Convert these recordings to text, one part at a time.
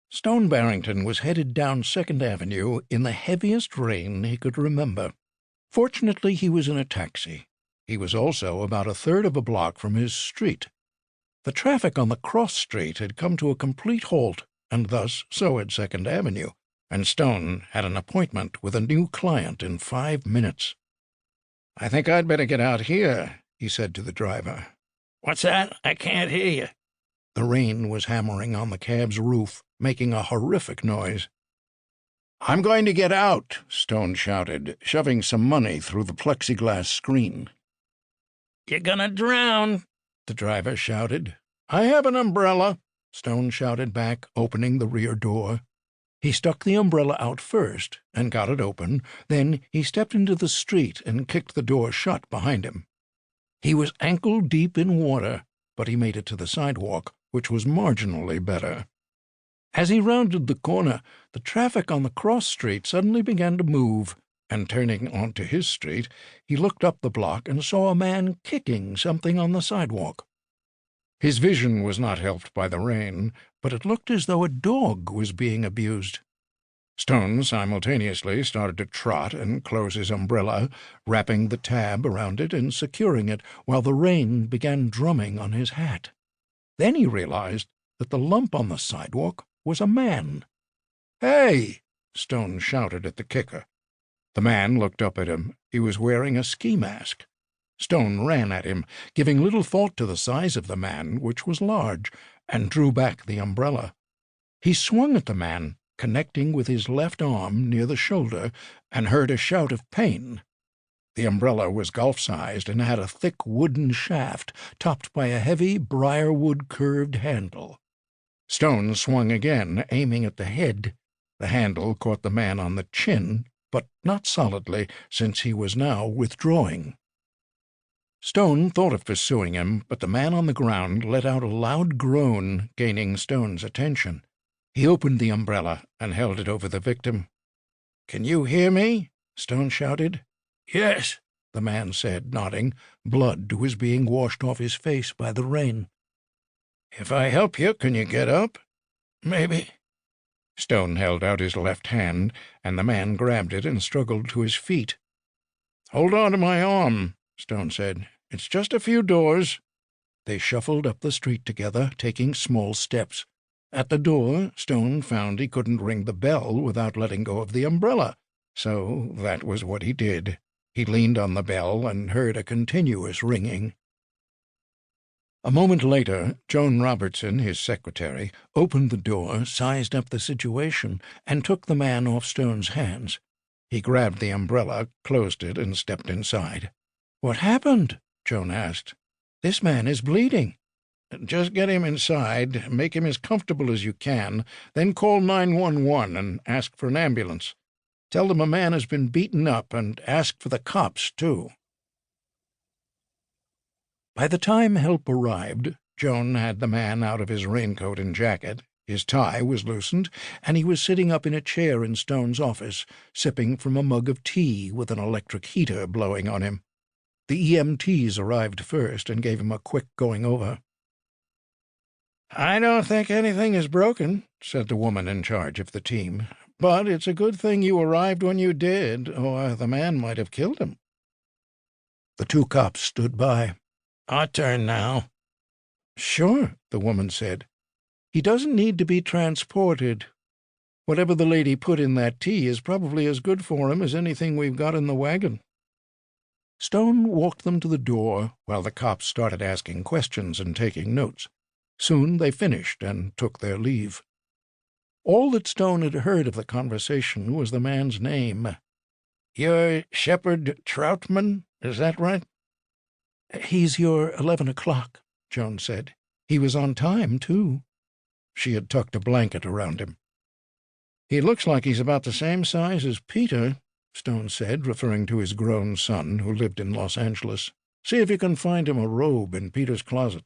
Stone Barrington was headed down 2nd Avenue in the heaviest rain he could remember. Fortunately, he was in a taxi. He was also about a third of a block from his street. The traffic on the cross street had come to a complete halt, and thus so had 2nd Avenue, and Stone had an appointment with a new client in 5 minutes. "I think I'd better get out here," he said to the driver. "What's that? I can't hear you." The rain was hammering on the cab's roof, making a horrific noise. "I'm going to get out," Stone shouted, shoving some money through the plexiglass screen. "You're gonna drown," the driver shouted. "I have an umbrella," Stone shouted back, opening the rear door. He stuck the umbrella out first and got it open. Then he stepped into the street and kicked the door shut behind him. He was ankle-deep in water, but he made it to the sidewalk, which was marginally better. As he rounded the corner, the traffic on the cross street suddenly began to move, and turning onto his street, he looked up the block and saw a man kicking something on the sidewalk. His vision was not helped by the rain, but it looked as though a dog was being abused. Stone simultaneously started to trot and close his umbrella, wrapping the tab around it and securing it while the rain began drumming on his hat. Then he realized that the lump on the sidewalk was a man. "Hey!" Stone shouted at the kicker. The man looked up at him. He was wearing a ski mask. Stone ran at him, giving little thought to the size of the man, which was large, and drew back the umbrella. He swung at the man, connecting with his left arm near the shoulder, and heard a shout of pain. The umbrella was golf-sized and had a thick wooden shaft topped by a heavy briarwood curved handle. Stone swung again, aiming at the head. The handle caught the man on the chin, but not solidly, since he was now withdrawing. Stone thought of pursuing him, but the man on the ground let out a loud groan, gaining Stone's attention. He opened the umbrella and held it over the victim. "Can you hear me?" Stone shouted. "Yes," the man said, nodding. Blood was being washed off his face by the rain. "If I help you, can you get up?" "Maybe." Stone held out his left hand, and the man grabbed it and struggled to his feet. "Hold on to my arm," Stone said. "It's just a few doors." They shuffled up the street together, taking small steps. At the door, Stone found he couldn't ring the bell without letting go of the umbrella, so that was what he did. He leaned on the bell and heard a continuous ringing. A moment later, Joan Robertson, his secretary, opened the door, sized up the situation, and took the man off Stone's hands. He grabbed the umbrella, closed it, and stepped inside. "What happened?" Joan asked. "This man is bleeding." "Just get him inside, make him as comfortable as you can, then call 911 and ask for an ambulance. Tell them a man has been beaten up, and ask for the cops, too." By the time help arrived, Joan had the man out of his raincoat and jacket. His tie was loosened, and he was sitting up in a chair in Stone's office, sipping from a mug of tea with an electric heater blowing on him. The EMTs arrived first and gave him a quick going-over. "I don't think anything is broken," said the woman in charge of the team, "but it's a good thing you arrived when you did, or the man might have killed him." The two cops stood by. "Our turn now." "Sure," the woman said. "He doesn't need to be transported. Whatever the lady put in that tea is probably as good for him as anything we've got in the wagon." Stone walked them to the door while the cops started asking questions and taking notes. Soon they finished and took their leave. All that Stone had heard of the conversation was the man's name. "You're Shepard Troutman, is that right?" "He's your 11 o'clock, Joan said. "He was on time, too." She had tucked a blanket around him. "He looks like he's about the same size as Peter," Stone said, referring to his grown son, who lived in Los Angeles. "See if you can find him a robe in Peter's closet."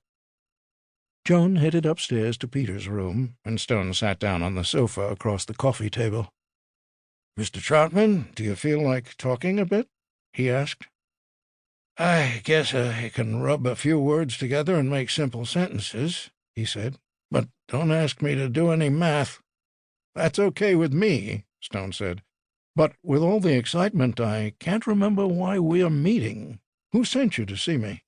Joan headed upstairs to Peter's room, and Stone sat down on the sofa across the coffee table. "Mr. Troutman, do you feel like talking a bit?" he asked. "I guess I can rub a few words together and make simple sentences," he said. "But don't ask me to do any math." That's okay with me, Stone said. But with all the excitement, I can't remember why we're meeting. Who sent you to see me?